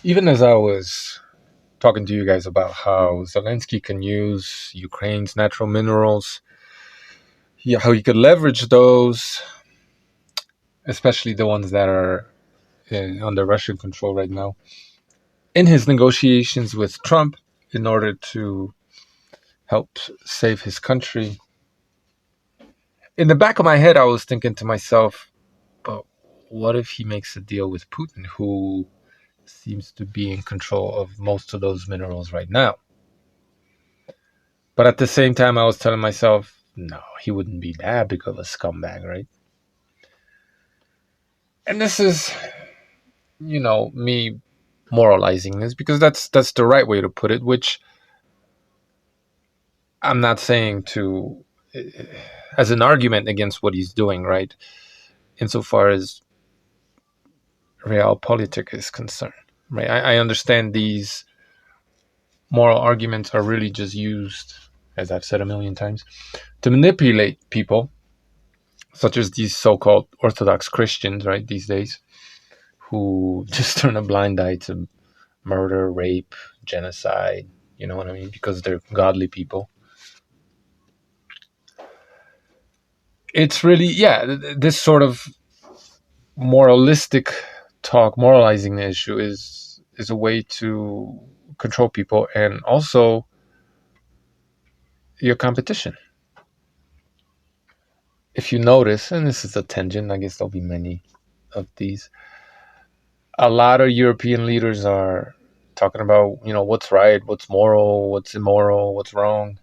Even as I was talking to you guys about how Zelensky can use Ukraine's natural minerals, how he could leverage those, especially the ones that are under Russian control right now, in his negotiations with Trump in order to help save his country. In the back of my head, I was thinking to myself, but what if he makes a deal with Putin, who seems to be in control of most of those minerals right now? But at the same time, I was telling myself, no, he wouldn't be that big of a scumbag, right? And this is, me moralizing this because that's the right way to put it, which I'm not saying to as an argument against what he's doing, right? Insofar as realpolitik is concerned, right? I understand these moral arguments are really just used, as I've said a million times, to manipulate people, such as these so-called Orthodox Christians, right? These days, who just turn a blind eye to murder, rape, genocide. You know what I mean? Because they're godly people. It's really, this sort of moralistic talk, moralizing the issue is a way to control people and also your competition. If you notice, and this is a tangent, I guess there'll be many of these. A lot of European leaders are talking about, what's right, what's moral, what's immoral, what's wrong,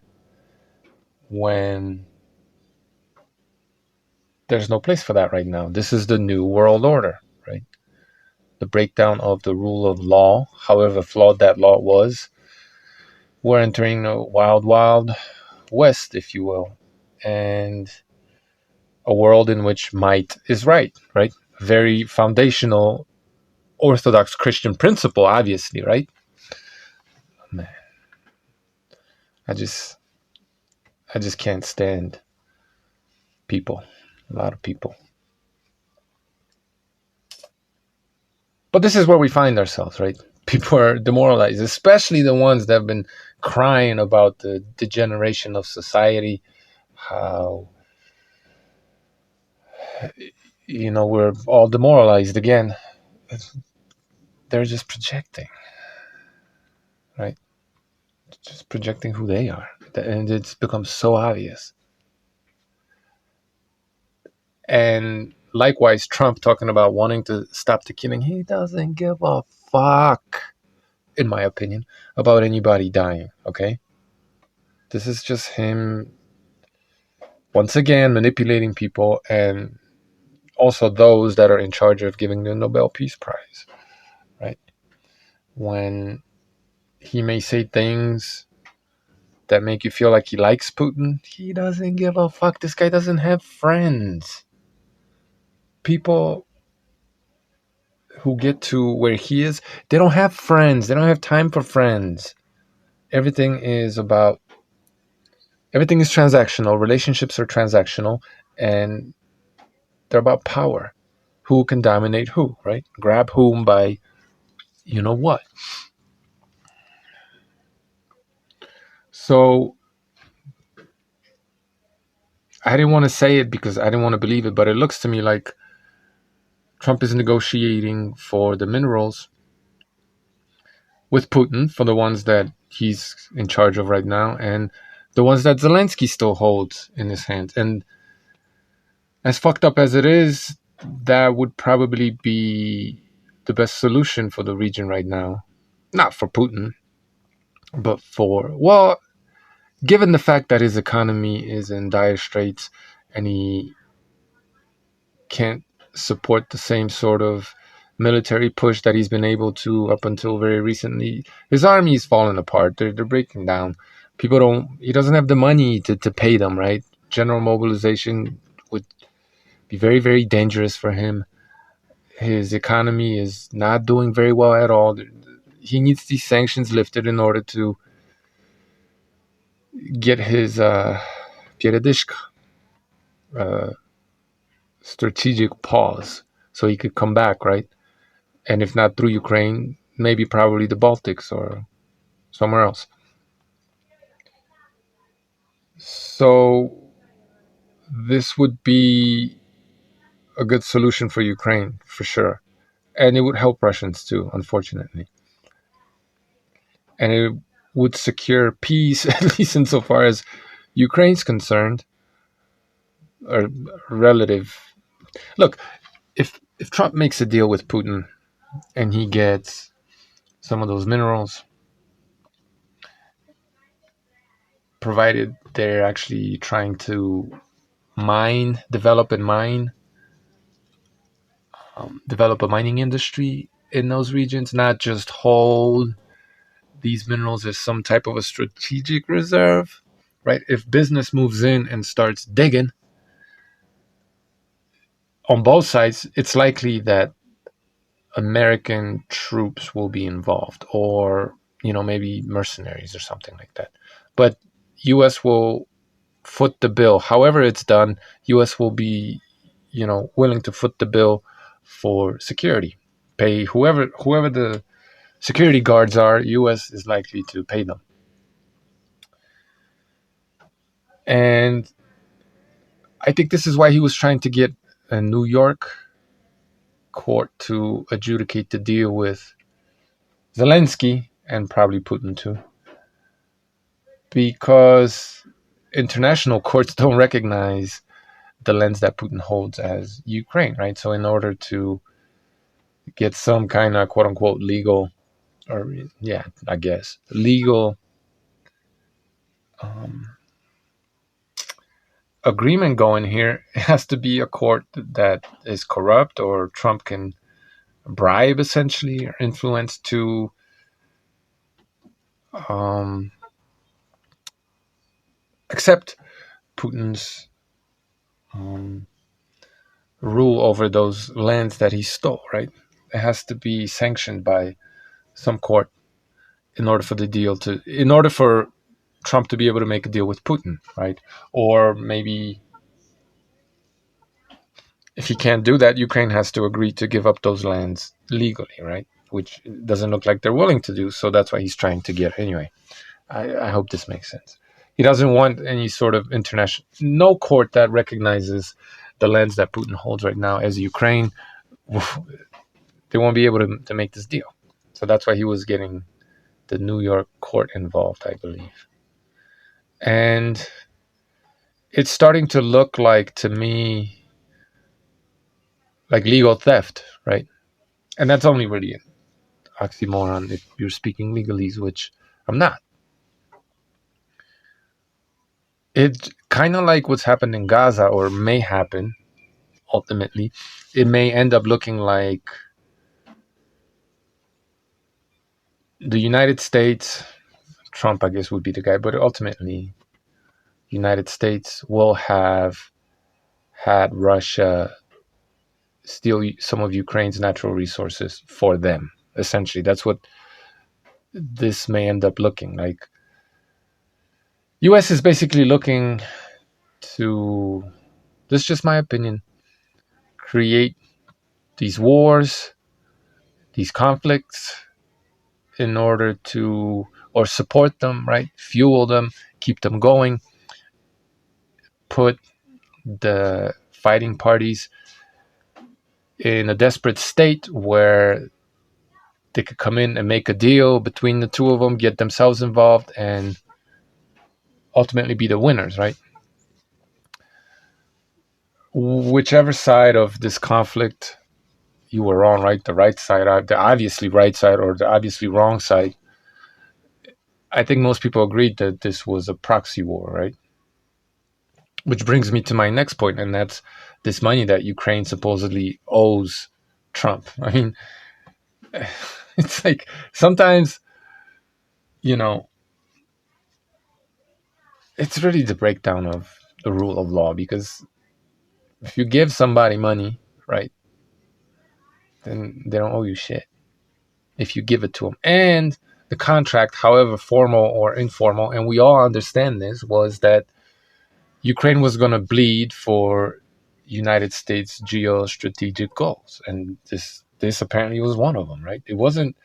when there's no place for that right now. This is the new world order, right? The breakdown of the rule of law, however flawed that law was. We're entering a wild, wild west, if you will, and a world in which might is right, right? Very foundational Orthodox Christian principle, obviously, right? Man, I just, I just can't stand people, a lot of people. But this is where we find ourselves, right? People are demoralized, especially the ones that have been crying about the degeneration of society, how we're all demoralized again. They're just projecting, right? Just projecting who they are, and it's become so obvious. And likewise, Trump talking about wanting to stop the killing. He doesn't give a fuck, in my opinion, about anybody dying. Okay, this is just him once again manipulating people, and also those that are in charge of giving the Nobel Peace Prize, right? When he may say things that make you feel like he likes Putin, he doesn't give a fuck. This guy doesn't have friends. People who get to where he is, they don't have friends. They don't have time for friends. Everything is about, everything is transactional. Relationships are transactional, and they're about power. Who can dominate who, right? Grab whom by you know what. So I didn't want to say it because I didn't want to believe it, but it looks to me like Trump is negotiating for the minerals with Putin, for the ones that he's in charge of right now, and the ones that Zelensky still holds in his hands. And as fucked up as it is, that would probably be the best solution for the region right now. Not for Putin, but given the fact that his economy is in dire straits and he can't support the same sort of military push that he's been able to up until very recently. His army is falling apart. They're breaking down. He doesn't have the money to pay them, right? General mobilization would be very, very dangerous for him. His economy is not doing very well at all. He needs these sanctions lifted in order to get his передышка, strategic pause, so he could come back, right? And if not through Ukraine, maybe probably the Baltics or somewhere else. So this would be a good solution for Ukraine for sure, and it would help Russians too, unfortunately, and it would secure peace at least insofar as Ukraine's concerned, or relative. Look, if Trump makes a deal with Putin and he gets some of those minerals, provided they're actually trying to develop and mine, develop a mining industry in those regions, not just hold these minerals as some type of a strategic reserve, right? If business moves in and starts digging on both sides, it's likely that American troops will be involved, or maybe mercenaries or something like that. But U.S. will foot the bill. However it's done, U.S. will be, willing to foot the bill for security. Pay whoever the security guards are. U.S. is likely to pay them, and I think this is why he was trying to get a New York court to adjudicate the deal with Zelensky and probably Putin too, because international courts don't recognize the lens that Putin holds as Ukraine, right? So in order to get some kind of quote unquote legal, or yeah, I guess legal um, agreement going here, it has to be a court that is corrupt or Trump can bribe essentially or influence to um, accept Putin's um, rule over those lands that he stole, right? It has to be sanctioned by some court in order for Trump to be able to make a deal with Putin, right? Or maybe if he can't do that, Ukraine has to agree to give up those lands legally, right? Which doesn't look like they're willing to do. So that's why he's trying to get anyway. I hope this makes sense. He doesn't want any sort of international, no court that recognizes the lands that Putin holds right now as Ukraine. They won't be able to make this deal. So that's why he was getting the New York court involved, I believe. And it's starting to look like, to me, like legal theft, right? And that's only really an oxymoron if you're speaking legalese, which I'm not. It's kind of like what's happened in Gaza, or may happen ultimately. It may end up looking like the United States, Trump, I guess, would be the guy, but ultimately, United States will have had Russia steal some of Ukraine's natural resources for them. Essentially, that's what this may end up looking like. U.S. is basically looking to, this is just my opinion, create these wars, these conflicts in order to, or support them, right? Fuel them, keep them going, put the fighting parties in a desperate state where they could come in and make a deal between the two of them, get themselves involved, and ultimately be the winners, right? Whichever side of this conflict you were on, right? The right side, the obviously right side, or the obviously wrong side. I think most people agreed that this was a proxy war, right? Which brings me to my next point, and that's this money that Ukraine supposedly owes Trump. I mean, it's like sometimes, you know, it's really the breakdown of the rule of law, because if you give somebody money, right, then they don't owe you shit if you give it to them. And the contract, however formal or informal, and we all understand this, was that Ukraine was going to bleed for United States geostrategic goals, and this apparently was one of them, right? It wasn't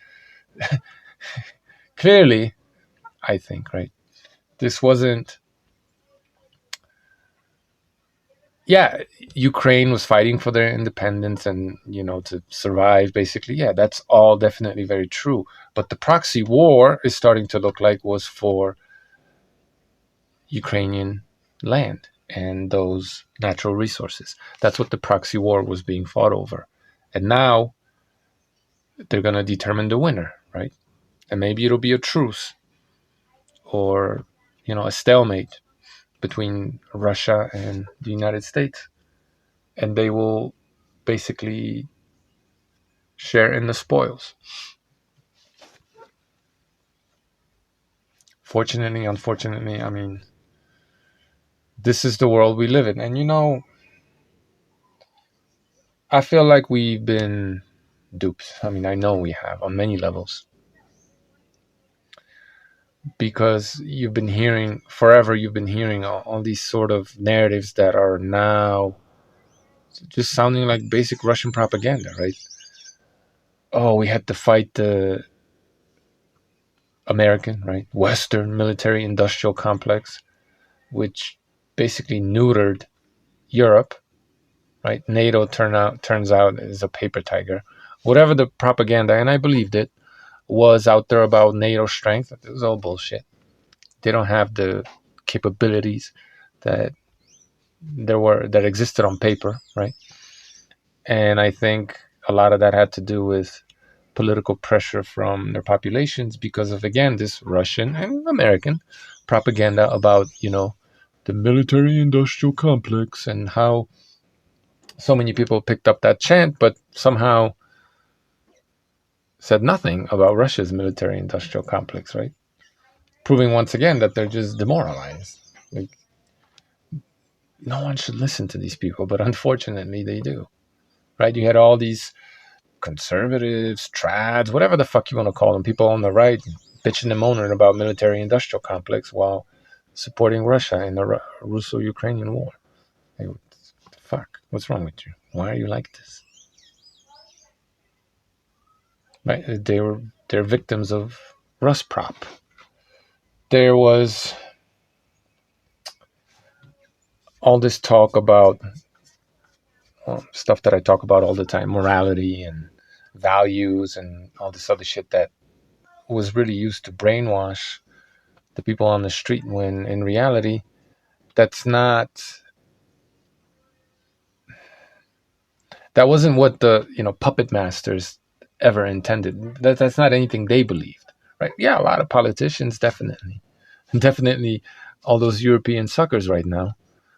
clearly, I think, right, this wasn't, yeah, Ukraine was fighting for their independence and, to survive, basically. Yeah, that's all definitely very true. But the proxy war is starting to look like was for Ukrainian land and those natural resources. That's what the proxy war was being fought over. And now they're going to determine the winner, right? And maybe it'll be a truce or, a stalemate between Russia and the United States. And they will basically share in the spoils. Fortunately, unfortunately, I mean, this is the world we live in. And, I feel like we've been duped. I mean, I know we have on many levels. Because you've been hearing all these sort of narratives that are now just sounding like basic Russian propaganda, right? Oh, we had to fight the American, right? Western military industrial complex, which basically neutered Europe, right? NATO turns out is a paper tiger. Whatever the propaganda, and I believed it, was out there about NATO strength, it was all bullshit. They don't have the capabilities that that existed on paper, right? And I think a lot of that had to do with political pressure from their populations because of, again, this Russian and American propaganda about, the military industrial complex, and how so many people picked up that chant but somehow said nothing about Russia's military industrial complex, right? Proving once again that they're just demoralized. Like, no one should listen to these people, but unfortunately they do, right? You had all these conservatives, trads, whatever the fuck you want to call them, people on the right bitching and moaning about military industrial complex while supporting Russia in the Russo-Ukrainian war. Like, what the fuck? What's wrong with you? Why are you like this? Right? They're victims of Rusprop. There was all this talk about stuff that I talk about all the time, morality and values and all this other shit that was really used to brainwash the people on the street, when in reality that's not that wasn't what the puppet masters ever intended. That's not anything they believed, right? Yeah, a lot of politicians, definitely all those European suckers right now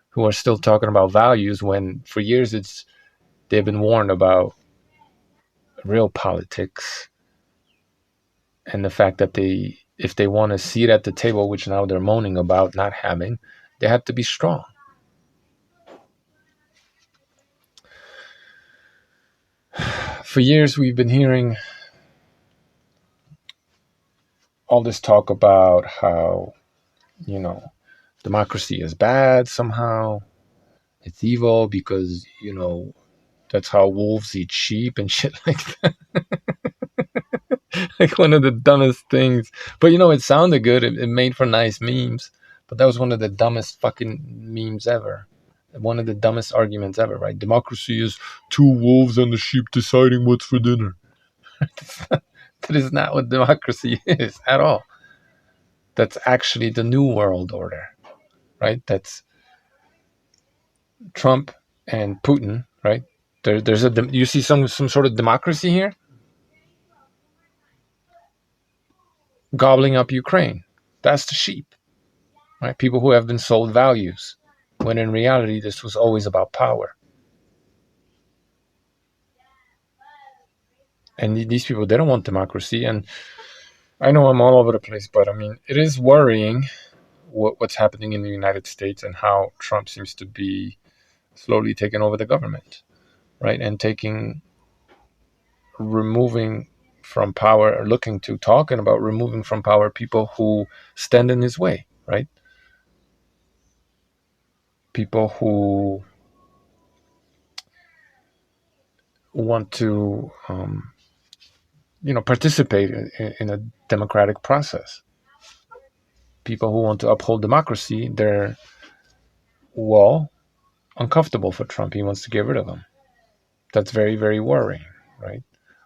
who are still talking about values, when for years they've been warned about real politics and the fact that if they want a seat at the table, which now they're moaning about not having, they have to be strong. For years we've been hearing all this talk about how, you know, democracy is bad somehow. It's evil because, that's how wolves eat sheep and shit like that. Like one of the dumbest things. But it sounded good. It made for nice memes. But that was one of the dumbest fucking memes ever. One of the dumbest arguments ever, right? Democracy is two wolves and the sheep deciding what's for dinner. That is not what democracy is at all. That's actually the new world order, right? That's Trump and Putin, right? There's you see some sort of democracy here, gobbling up Ukraine. That's the sheep, right? People who have been sold values, when in reality this was always about power. And these people, they don't want democracy. And I know I'm all over the place, but I mean, it is worrying what's happening in the United States and how Trump seems to be slowly taking over the government, right? And removing from power, or looking to talking about removing from power people who stand in his way, right? People who want to participate in a democratic process. People who want to uphold democracy, they're, well, uncomfortable for Trump. He wants to get rid of them. That's very, very worrying, right?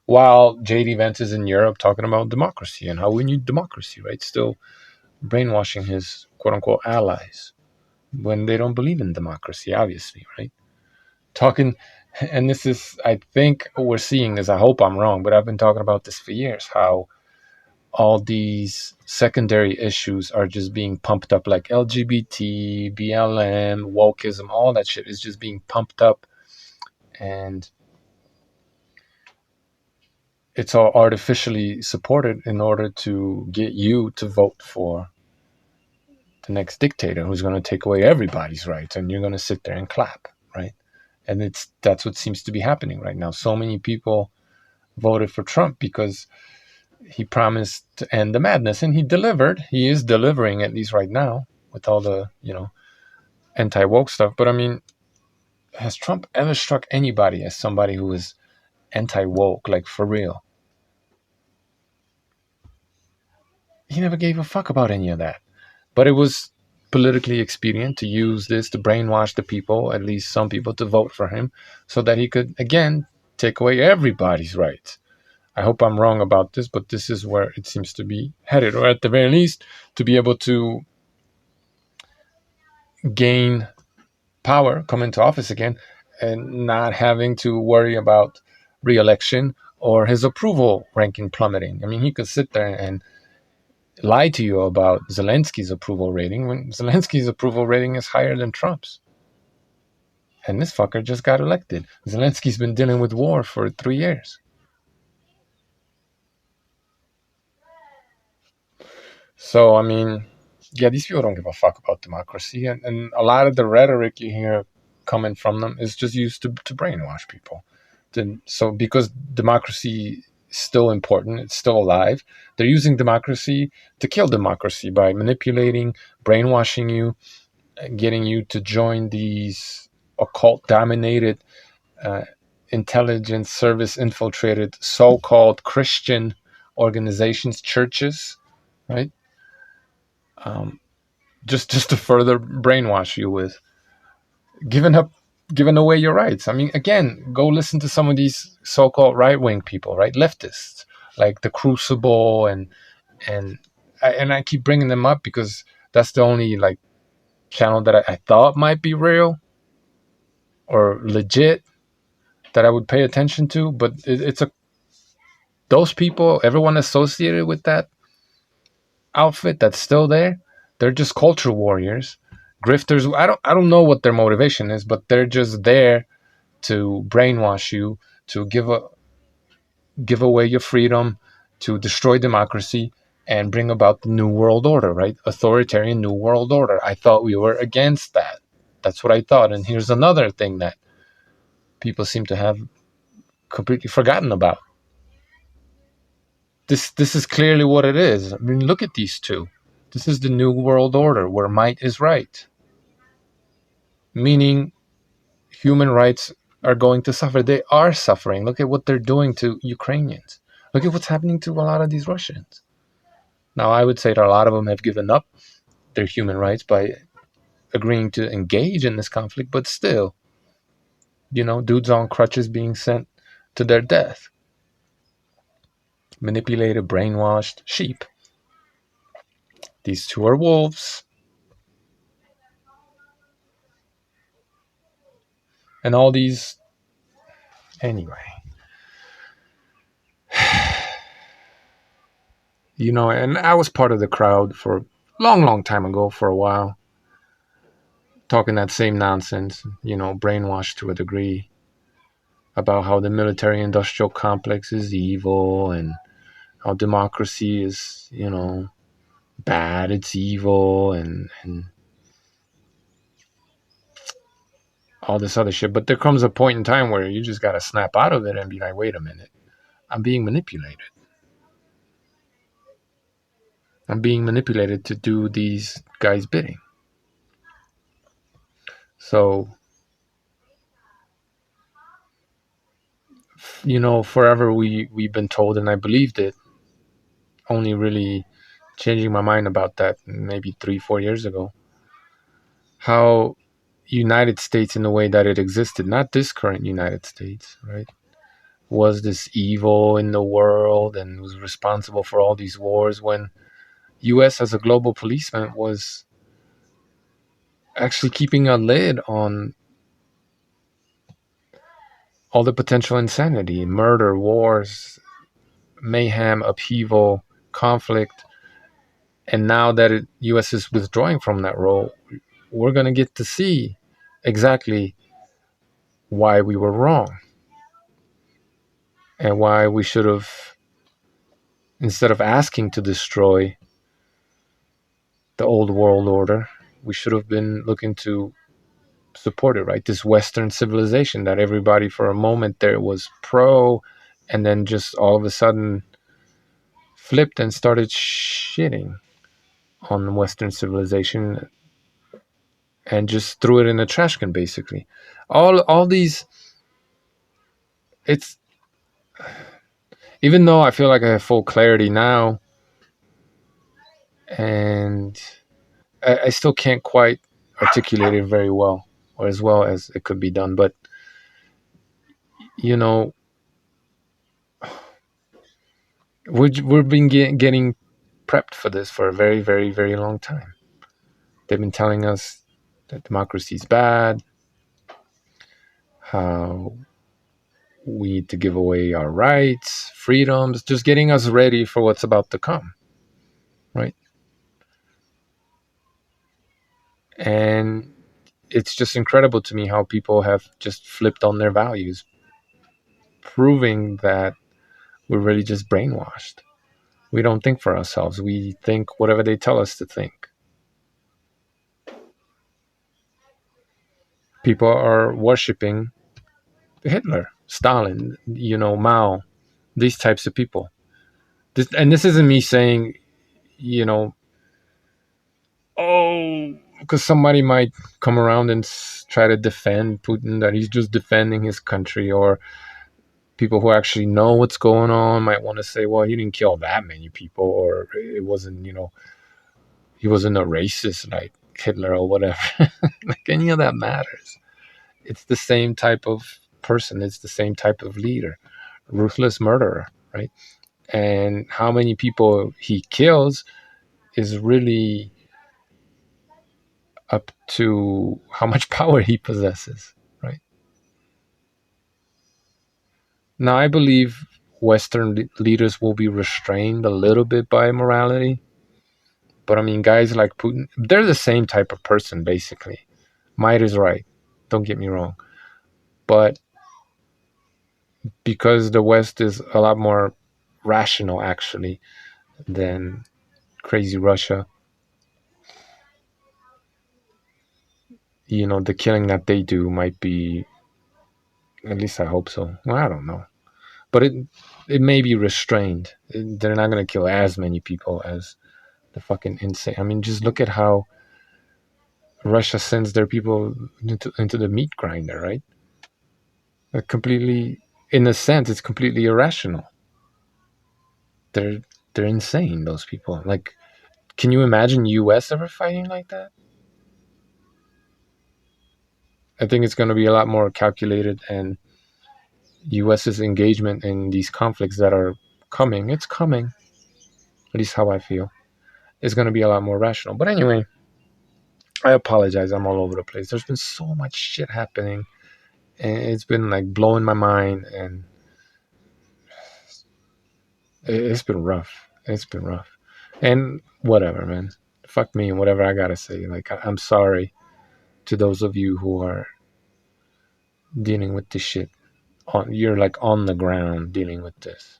While JD Vance is in Europe talking about democracy and how we need democracy, right? Still brainwashing his quote unquote allies when they don't believe in democracy, obviously, right? Talking, and this is, I think, what we're seeing this. I hope I'm wrong, but I've been talking about this for years, how all these secondary issues are just being pumped up, like LGBT, BLM, wokeism, all that shit is just being pumped up. And it's all artificially supported in order to get you to vote for the next dictator who's going to take away everybody's rights, and you're going to sit there and clap, right? And that's what seems to be happening right now. So many people voted for Trump because he promised to end the madness, and he delivered. He is delivering, at least right now, with all the anti-woke stuff. But I mean, has Trump ever struck anybody as somebody who is anti-woke, like for real? He never gave a fuck about any of that. But it was politically expedient to use this to brainwash the people, at least some people, to vote for him, so that he could again take away everybody's rights. I hope I'm wrong about this, but this is where it seems to be headed, or at the very least, to be able to gain power, come into office again, and not having to worry about re-election or his approval ranking plummeting. I mean, he could sit there and lie to you about Zelensky's approval rating when Zelensky's approval rating is higher than Trump's. And this fucker just got elected. Zelensky's been dealing with war for 3 years. So, I mean, yeah, these people don't give a fuck about democracy. And a lot of the rhetoric you hear coming from them is just used to brainwash people. So, because democracy is still important, it's still alive, they're using democracy to kill democracy by manipulating, brainwashing you, getting you to join these occult dominated, uh, intelligence service infiltrated so-called Christian organizations, churches, right? Um, just to further brainwash you with giving away your rights. I mean, again, go listen to some of these so-called right-wing people, right, leftists, like the Crucible, and I keep bringing them up because that's the only like channel that I thought might be real or legit that I would pay attention to. But it's a those people, everyone associated with that outfit that's still there, they're just culture warriors, grifters. I don't know what their motivation is, but they're just there to brainwash you, to give away your freedom, to destroy democracy, and bring about the new world order, right? Authoritarian new world order. I thought we were against that. That's what I thought. And here's another thing that people seem to have completely forgotten about. This is clearly what it is. I mean, look at these two. This is the new world order where might is right, meaning human rights are going to suffer. They are suffering. Look at what they're doing to Ukrainians. Look at what's happening to a lot of these Russians. Now, I would say that a lot of them have given up their human rights by agreeing to engage in this conflict, but still, dudes on crutches being sent to their death. Manipulated, brainwashed sheep. These two are wolves. And all these. Anyway. And I was part of the crowd for a long, long time ago for a while, talking that same nonsense, brainwashed to a degree about how the military industrial complex is evil and how democracy is, bad, it's evil, and all this other shit. But there comes a point in time where you just got to snap out of it and be like, wait a minute, I'm being manipulated. I'm being manipulated to do these guys' bidding. So forever we've been told, and I believed it, only really changing my mind about that maybe 3-4 years ago, how United States, in the way that it existed, not this current United States, right, was this evil in the world and was responsible for all these wars, when US as a global policeman was actually keeping a lid on all the potential insanity, murder, wars, mayhem, upheaval, conflict. And now that US is withdrawing from that role, we're going to get to see exactly why we were wrong, and why we should have, instead of asking to destroy the old world order, we should have been looking to support it, right? This Western civilization that everybody for a moment there was pro, and then just all of a sudden flipped and started shitting on Western civilization and just threw it in a trash can, basically. All these, it's, even though I feel like I have full clarity now, and I still can't quite articulate it very well, or as well as it could be done. But you know, we've been getting prepped for this for a very, very, very long time. They've been telling us that democracy is bad, how we need to give away our rights, freedoms, just getting us ready for what's about to come, right? And it's just incredible to me how people have just flipped on their values, proving that we're really just brainwashed. We don't think for ourselves. We think whatever they tell us to think. People are worshiping Hitler, Stalin, Mao, these types of people. This isn't me saying, you know, oh, because somebody might come around and try to defend Putin, that he's just defending his country, or people who actually know what's going on might want to say, well, he didn't kill that many people, or it wasn't, he wasn't a racist like Hitler or whatever. Like, any of that matters. It's the same type of person. It's the same type of leader, ruthless murderer, right? And how many people he kills is really up to how much power he possesses, right? Now, I believe Western leaders will be restrained a little bit by morality. But I mean, guys like Putin, they're the same type of person, basically. Might is right. Don't get me wrong. But because the West is a lot more rational, actually, than crazy Russia, the killing that they do might be, at least I hope so. Well, I don't know. But it may be restrained. They're not going to kill as many people as the fucking insane. I mean, just look at how Russia sends their people into the meat grinder, right? Completely, in a sense, it's completely irrational. They're they're insane. Those people. Like, can you imagine U.S. ever fighting like that? I think it's going to be a lot more calculated, and U.S.'s engagement in these conflicts that are coming. It's coming. At least how I feel. It's going to be a lot more rational. But anyway, I apologize. I'm all over the place. There's been so much shit happening, and it's been like blowing my mind, and it's been rough. It's been rough. And whatever, man. Fuck me and whatever I gotta say. Like, I'm sorry to those of you who are dealing with this shit. You're like on the ground dealing with this.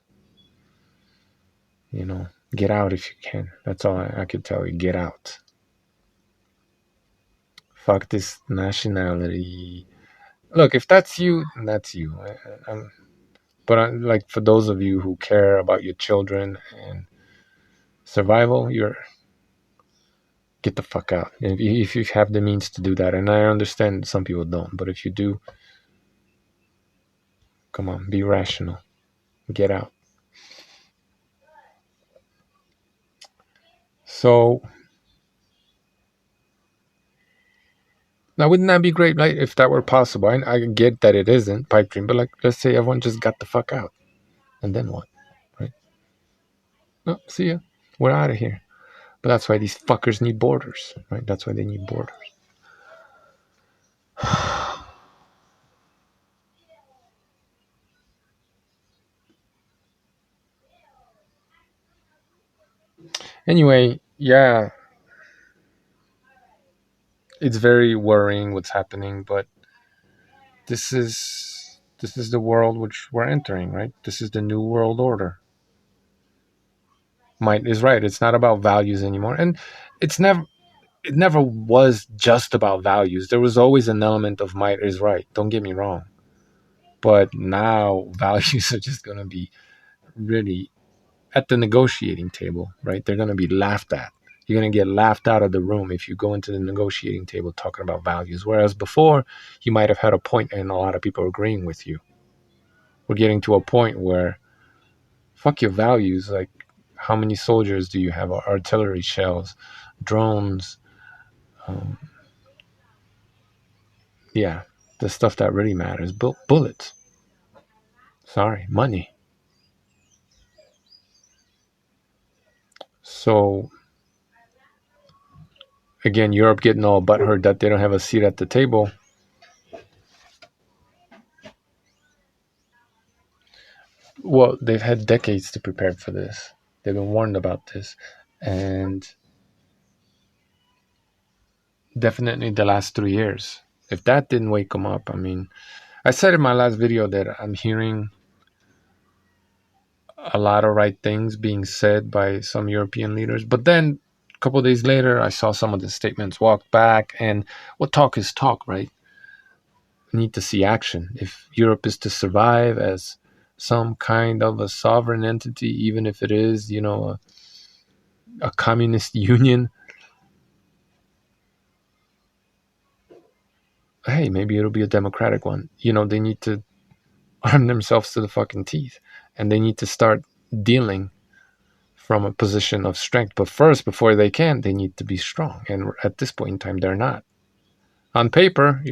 Get out if you can. That's all I could tell you. Get out. Fuck this nationality. Look, if that's you, that's you. But like, for those of you who care about your children and survival, you're get the fuck out. If you have the means to do that, and I understand some people don't, but if you do, Come on, be rational. Get out. So now, wouldn't that be great, like, if that were possible? I get that it isn't pipe dream, but like, let's say everyone just got the fuck out, and then what, right? No, see ya. We're out of here. But that's why these fuckers need borders, right? That's why they need borders. Anyway, yeah, it's very worrying what's happening, but this is the world which we're entering, right? This is the new world order. Might is right. It's not about values anymore, and it's never. It never was just about values. There was always an element of might is right. Don't get me wrong, but now values are just going to be really at the negotiating table, right? They're going to be laughed at. You're going to get laughed out of the room if you go into the negotiating table talking about values. Whereas before, you might have had a point and a lot of people agreeing with you. We're getting to a point where, fuck your values. Like, how many soldiers do you have? Artillery shells, drones. Um, yeah, the stuff that really matters. Bullets. Sorry, money. So, again, Europe getting all butthurt that they don't have a seat at the table. Well, they've had decades to prepare for this. They've been warned about this. And definitely the last 3 years. If that didn't wake them up, I mean, I said in my last video that I'm hearing a lot of right things being said by some European leaders. But then a couple of days later, I saw some of the statements walk back. And what talk is talk, right? We need to see action. If Europe is to survive as some kind of a sovereign entity, even if it is, a communist union, hey, maybe it'll be a democratic one. They need to arm themselves to the fucking teeth, and they need to start dealing from a position of strength. But first, before they can, they need to be strong. And at this point in time, they're not. On paper,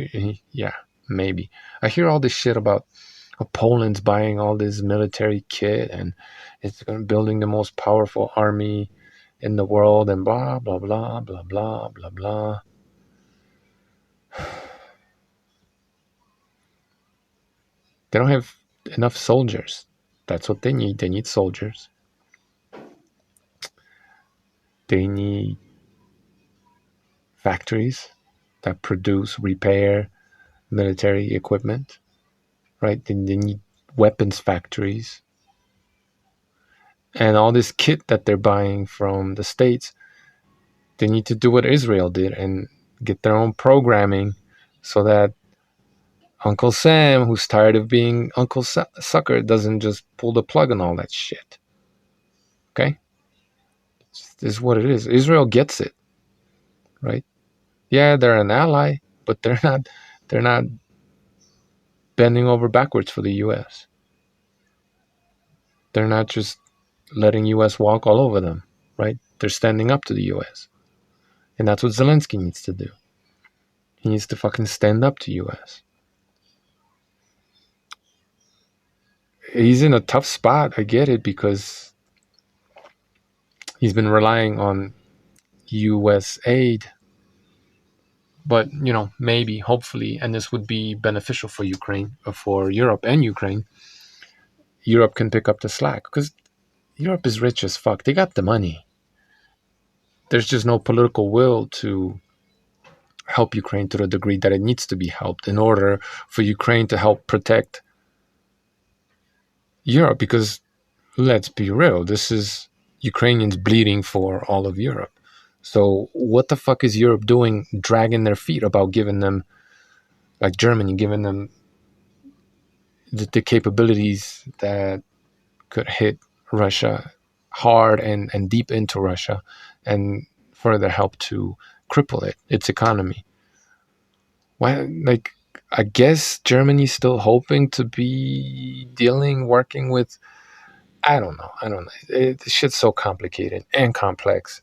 yeah, maybe. I hear all this shit about Poland's buying all this military kit and it's building the most powerful army in the world and blah, blah, blah, blah, blah, blah, blah. They don't have enough soldiers. That's what they need. They need soldiers. They need factories that produce, repair military equipment, right? They need weapons factories. And all this kit that they're buying from the States, they need to do what Israel did and get their own programming so that Uncle Sam, who's tired of being Uncle Sucker, doesn't just pull the plug on all that shit. Okay? This is what it is. Israel gets it, right? Yeah, they're an ally, but they're not bending over backwards for the US. They're not just letting US walk all over them, right? They're standing up to the US. And that's what Zelensky needs to do. He needs to fucking stand up to US. He's in a tough spot. I get it, because he's been relying on US aid. But, maybe, hopefully, and this would be beneficial for Ukraine, or for Europe and Ukraine, Europe can pick up the slack. Because Europe is rich as fuck. They got the money. There's just no political will to help Ukraine to the degree that it needs to be helped in order for Ukraine to help protect Europe. Because let's be real, this is Ukrainians bleeding for all of Europe. So what the fuck is Europe doing, dragging their feet about giving them, like Germany, giving them the capabilities that could hit Russia hard and deep into Russia and further help to cripple its economy? Why, like, I guess Germany's still hoping to be working with. I don't know. I don't know. The shit's so complicated and complex.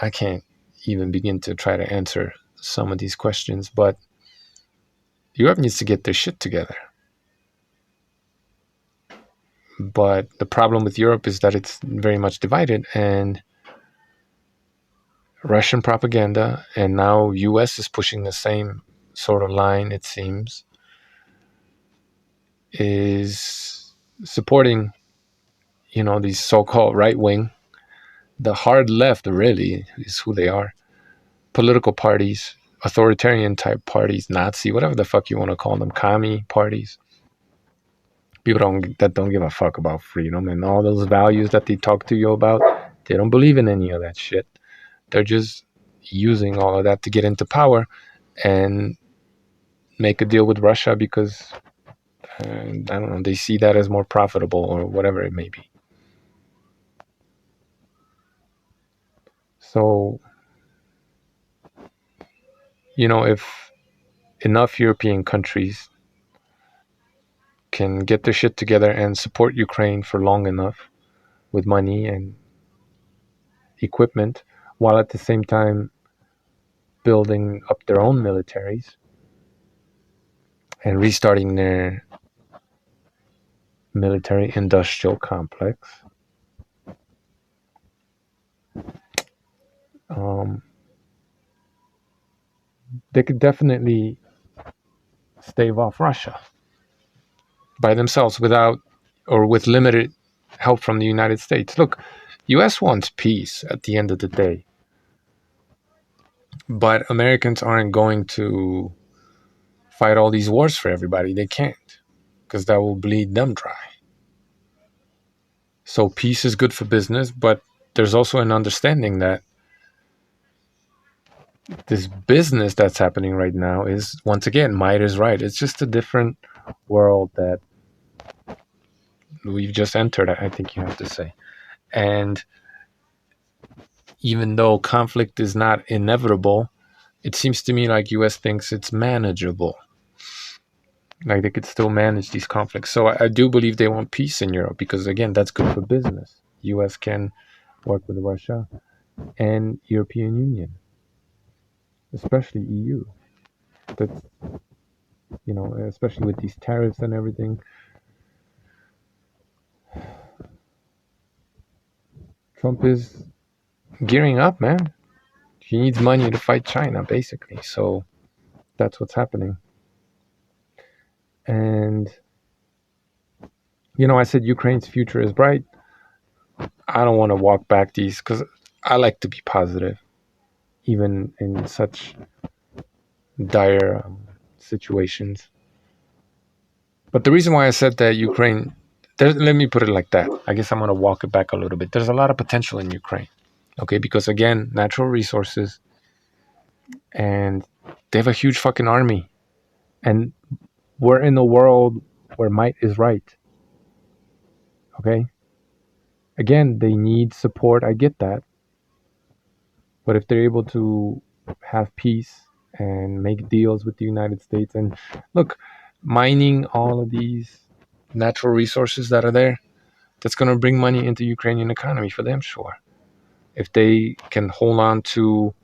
I can't even begin to try to answer some of these questions. But Europe needs to get their shit together. But the problem with Europe is that it's very much divided, and Russian propaganda, and now US is pushing the same sort of line, it seems, is supporting, these so-called right wing. The hard left really is who they are. Political parties, authoritarian type parties, Nazi, whatever the fuck you want to call them, commie parties. People don't give a fuck about freedom and all those values that they talk to you about. They don't believe in any of that shit. They're just using all of that to get into power and make a deal with Russia because I don't know, they see that as more profitable or whatever it may be. So, if enough European countries can get their shit together and support Ukraine for long enough with money and equipment, while at the same time building up their own militaries and restarting their military industrial complex, um, they could definitely stave off Russia by themselves without or with limited help from the United States. Look, US wants peace at the end of the day. But Americans aren't going to fight all these wars for everybody. They can't, because that will bleed them dry. So peace is good for business, but there's also an understanding that this business that's happening right now is, once again, might is right. It's just a different world that we've just entered, I think you have to say. And even though conflict is not inevitable, it seems to me like US thinks it's manageable. Like they could still manage these conflicts. So I do believe they want peace in Europe because, again, that's good for business. US can work with Russia and European Union, especially EU. That's, especially with these tariffs and everything. Trump is gearing up, man. He needs money to fight China, basically. So that's what's happening. And, I said Ukraine's future is bright. I don't want to walk back these because I like to be positive, even in such dire situations. But the reason why I said that Ukraine, let me put it like that. I guess I'm going to walk it back a little bit. There's a lot of potential in Ukraine, okay? Because again, natural resources, and they have a huge fucking army. And we're in a world where might is right, okay? Again, they need support. I get that. But if they're able to have peace and make deals with the United States, and look, mining all of these natural resources that are there, that's going to bring money into Ukrainian economy for them, sure. If they can hold on to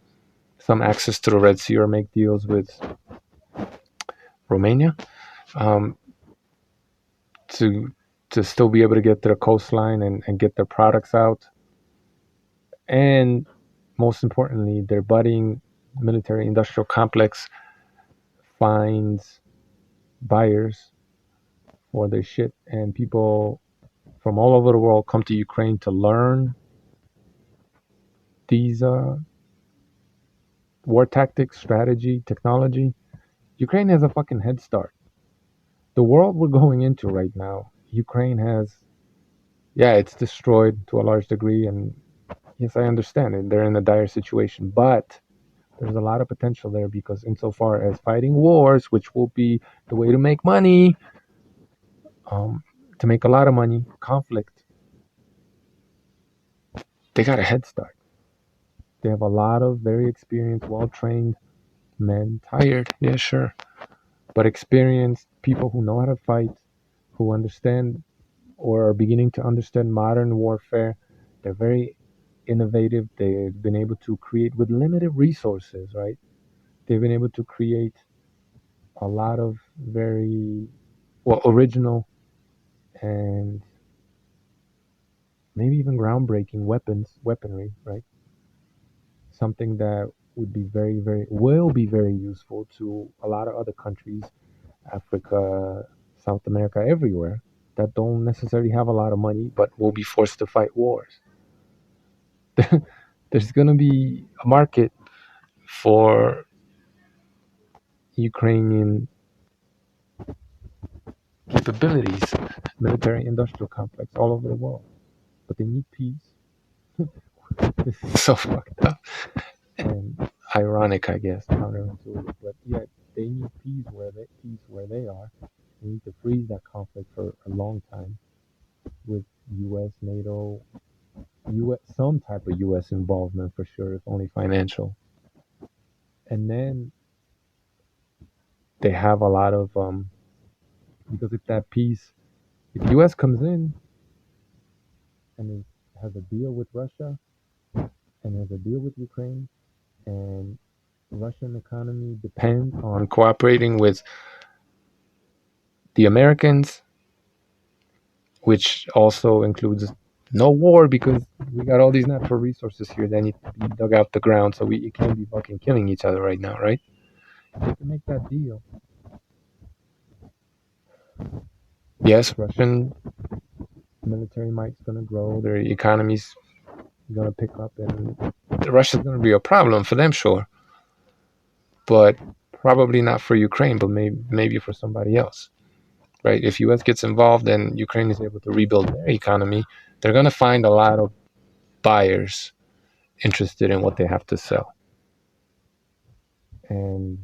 some access to the Red Sea or make deals with Romania, to still be able to get to the coastline and get their products out, and most importantly, their budding military industrial complex finds buyers for their shit, and people from all over the world come to Ukraine to learn these war tactics, strategy, technology. Ukraine has a fucking head start. The world we're going into right now, Ukraine has, yeah, it's destroyed to a large degree, and yes, I understand it. They're in a dire situation, but there's a lot of potential there because, insofar as fighting wars, which will be the way to make money, to make a lot of money, conflict, they got a head start. They have a lot of very experienced, well trained men, tired, yeah, sure, but experienced people who know how to fight, who understand or are beginning to understand modern warfare. They're very innovative. They've been able to create with limited resources, right? They've been able to create a lot of very original and maybe even groundbreaking weaponry, right? Something that would be will be very useful to a lot of other countries, Africa, South America, everywhere, that don't necessarily have a lot of money but will be forced to fight wars. There's going to be a market for Ukrainian capabilities, military industrial complex all over the world. But they need peace. This is so fucked up and ironic, I guess, counterintuitive. But yeah, they need peace where they are. They need to freeze that conflict for a long time with U.S., NATO, U.S. some type of U.S. involvement for sure, if only financial. And then they have a lot of because if that peace, if U.S. comes in and it has a deal with Russia and has a deal with Ukraine, and Russian economy depends on cooperating with the Americans, which also includes no war because we got all these natural resources here that need to be dug out the ground, so we can't be fucking killing each other right now, right? You have to make that deal. Yes, Russian military might's gonna grow, their economy's gonna pick up, and Russia's gonna be a problem for them, sure, but probably not for Ukraine, but maybe for somebody else, right? If US gets involved and Ukraine is able to rebuild their economy, they're gonna find a lot of buyers interested in what they have to sell. And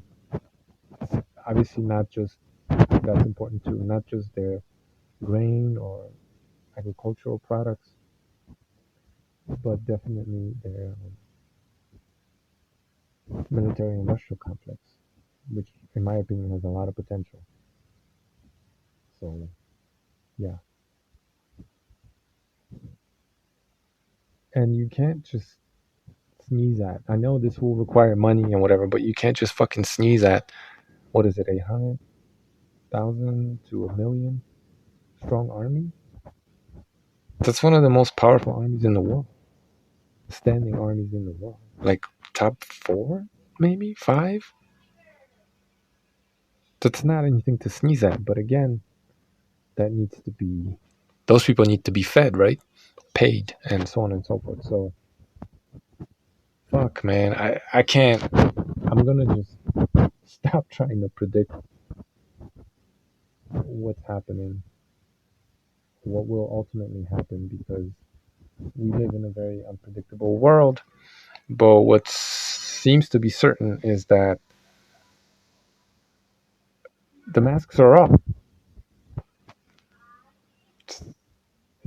obviously not just, that's important too, not just their grain or agricultural products, but definitely their military industrial complex, which in my opinion has a lot of potential. So yeah. And you can't just sneeze at. I know this will require money and whatever, but you can't just fucking sneeze at, what is it, 800,000 to a million strong army? That's one of the most powerful armies in the world. Standing armies in the world. Like top 4, maybe 5? That's not anything to sneeze at, but again, that needs to be, those people need to be fed, right? Paid, and so on and so forth. So, fuck, man. I can't. I'm gonna just stop trying to predict what's happening, what will ultimately happen, because we live in a very unpredictable world. But what seems to be certain is that the masks are off. It's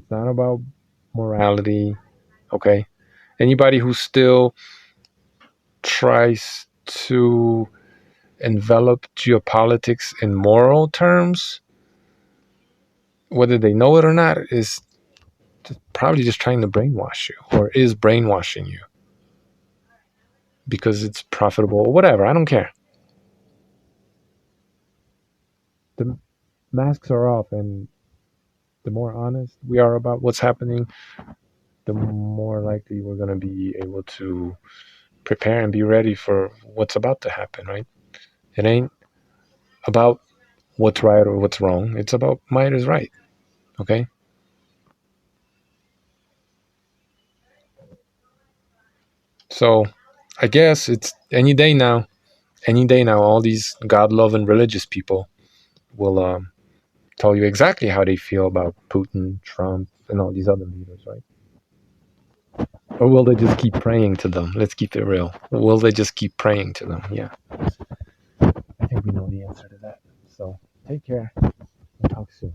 not about morality, okay? Anybody who still tries to envelop geopolitics in moral terms, whether they know it or not, is probably just trying to brainwash you, or is brainwashing you because it's profitable or whatever. I don't care. The masks are off, and the more honest we are about what's happening, the more likely we're going to be able to prepare and be ready for what's about to happen, right? It ain't about what's right or what's wrong. It's about might is right, okay? So I guess it's any day now. Any day now, all these God-loving religious people will tell you exactly how they feel about Putin, Trump, and all these other leaders, right? Or will they just keep praying to them? Let's keep it real. Will they just keep praying to them? Yeah. I think we know the answer to that. So take care. Talk soon.